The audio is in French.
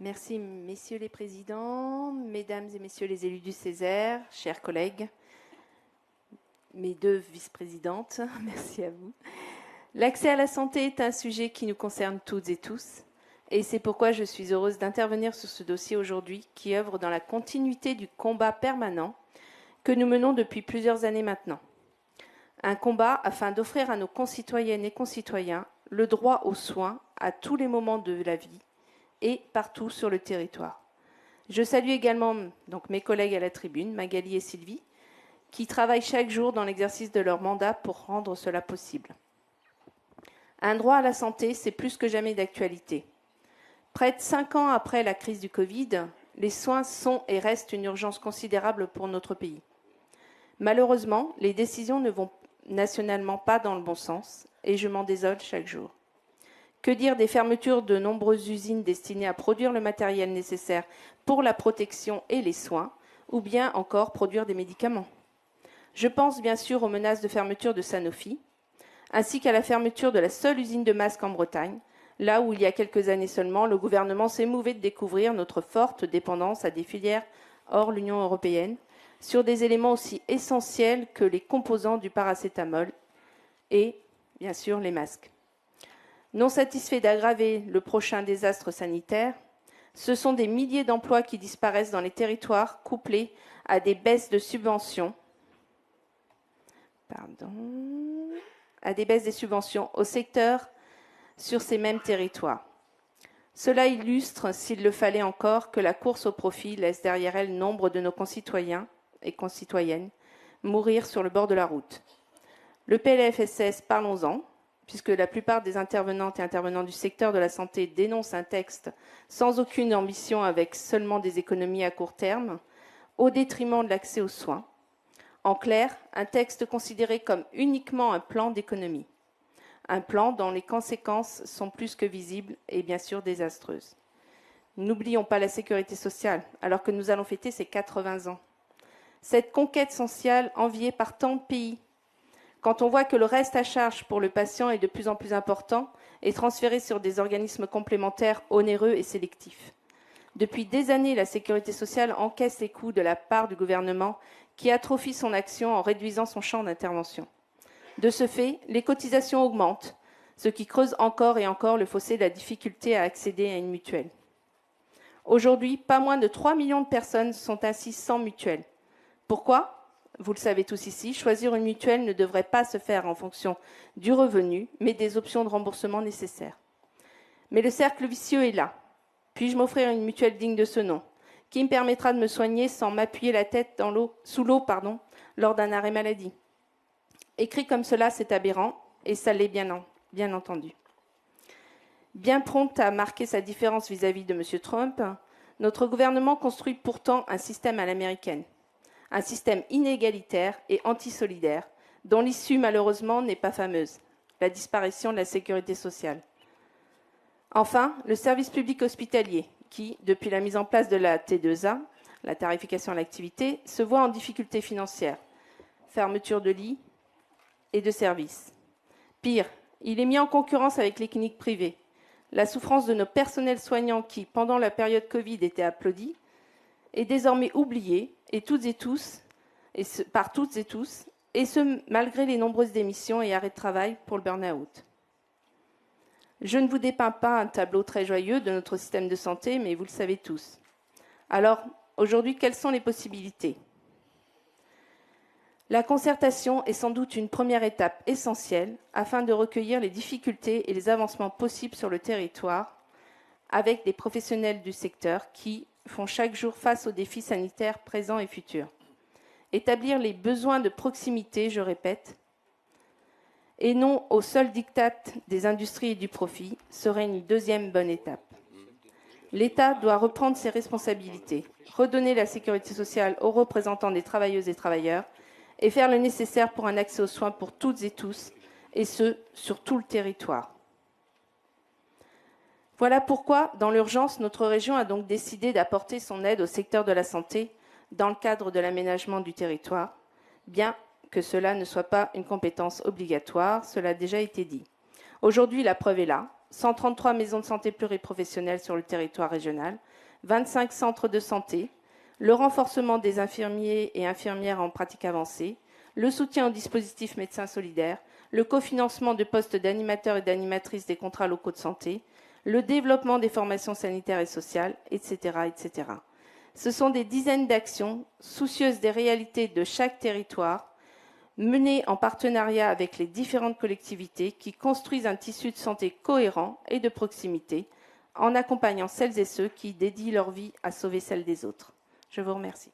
Merci, messieurs les présidents, mesdames et messieurs les élus du Césaire, chers collègues, mes deux vice-présidentes, merci à vous. L'accès à la santé est un sujet qui nous concerne toutes et tous, et c'est pourquoi je suis heureuse d'intervenir sur ce dossier aujourd'hui qui œuvre dans la continuité du combat permanent que nous menons depuis plusieurs années maintenant. Un combat afin d'offrir à nos concitoyennes et concitoyens le droit aux soins à tous les moments de la vie et partout sur le territoire. Je salue également donc mes collègues à la tribune, Magali et Sylvie, qui travaillent chaque jour dans l'exercice de leur mandat pour rendre cela possible. Un droit à la santé, c'est plus que jamais d'actualité. Près de 5 ans après la crise du Covid, les soins sont et restent une urgence considérable pour notre pays. Malheureusement, les décisions ne vont nationalement pas dans le bon sens et je m'en désole chaque jour. Que dire des fermetures de nombreuses usines destinées à produire le matériel nécessaire pour la protection et les soins, ou bien encore produire des médicaments? Je pense bien sûr aux menaces de fermeture de Sanofi, ainsi qu'à la fermeture de la seule usine de masques en Bretagne, là où il y a quelques années seulement, le gouvernement s'émouvait de découvrir notre forte dépendance à des filières hors l'Union européenne, sur des éléments aussi essentiels que les composants du paracétamol et, bien sûr, les masques. Non satisfaits d'aggraver le prochain désastre sanitaire, ce sont des milliers d'emplois qui disparaissent dans les territoires, couplés à des baisses de subventions, des subventions au secteur sur ces mêmes territoires. Cela illustre, s'il le fallait encore, que la course au profit laisse derrière elle nombre de nos concitoyens et concitoyennes mourir sur le bord de la route. Le PLFSS, parlons-en, puisque la plupart des intervenantes et intervenants du secteur de la santé dénoncent un texte sans aucune ambition, avec seulement des économies à court terme, au détriment de l'accès aux soins. En clair, un texte considéré comme uniquement un plan d'économie. Un plan dont les conséquences sont plus que visibles et bien sûr désastreuses. N'oublions pas la sécurité sociale, alors que nous allons fêter ses 80 ans. Cette conquête sociale enviée par tant de pays, quand on voit que le reste à charge pour le patient est de plus en plus important et transféré sur des organismes complémentaires onéreux et sélectifs. Depuis des années, la sécurité sociale encaisse les coûts de la part du gouvernement qui atrophie son action en réduisant son champ d'intervention. De ce fait, les cotisations augmentent, ce qui creuse encore et encore le fossé de la difficulté à accéder à une mutuelle. Aujourd'hui, pas moins de 3 millions de personnes sont ainsi sans mutuelle. Pourquoi ? Vous le savez tous ici, choisir une mutuelle ne devrait pas se faire en fonction du revenu, mais des options de remboursement nécessaires. Mais le cercle vicieux est là. Puis-je m'offrir une mutuelle digne de ce nom, qui me permettra de me soigner sans m'appuyer la tête sous l'eau lors d'un arrêt maladie? Écrit comme cela, c'est aberrant, et ça l'est bien entendu. Bien prompte à marquer sa différence vis-à-vis de M. Trump, notre gouvernement construit pourtant un système à l'américaine. Un système inégalitaire et antisolidaire, dont l'issue malheureusement n'est pas fameuse, la disparition de la sécurité sociale. Enfin, le service public hospitalier, qui, depuis la mise en place de la T2A, la tarification à l'activité, se voit en difficulté financière, fermeture de lits et de services. Pire, il est mis en concurrence avec les cliniques privées. La souffrance de nos personnels soignants qui, pendant la période Covid, étaient applaudis, est désormais oubliée par toutes et tous, et ce, malgré les nombreuses démissions et arrêts de travail pour le burn-out. Je ne vous dépeins pas un tableau très joyeux de notre système de santé, mais vous le savez tous. Alors, aujourd'hui, quelles sont les possibilités ? La concertation est sans doute une première étape essentielle afin de recueillir les difficultés et les avancements possibles sur le territoire avec des professionnels du secteur qui font chaque jour face aux défis sanitaires présents et futurs. Établir les besoins de proximité, je répète, et non au seul diktat des industries et du profit, serait une deuxième bonne étape. L'État doit reprendre ses responsabilités, redonner la sécurité sociale aux représentants des travailleuses et travailleurs et faire le nécessaire pour un accès aux soins pour toutes et tous, et ce, sur tout le territoire. Voilà pourquoi, dans l'urgence, notre région a donc décidé d'apporter son aide au secteur de la santé dans le cadre de l'aménagement du territoire, bien que cela ne soit pas une compétence obligatoire, cela a déjà été dit. Aujourd'hui, la preuve est là. 133 maisons de santé pluriprofessionnelles sur le territoire régional, 25 centres de santé, le renforcement des infirmiers et infirmières en pratique avancée, le soutien au dispositif médecins solidaires, le cofinancement de postes d'animateurs et d'animatrices des contrats locaux de santé, le développement des formations sanitaires et sociales, etc., etc. Ce sont des dizaines d'actions soucieuses des réalités de chaque territoire, menées en partenariat avec les différentes collectivités qui construisent un tissu de santé cohérent et de proximité, en accompagnant celles et ceux qui dédient leur vie à sauver celle des autres. Je vous remercie.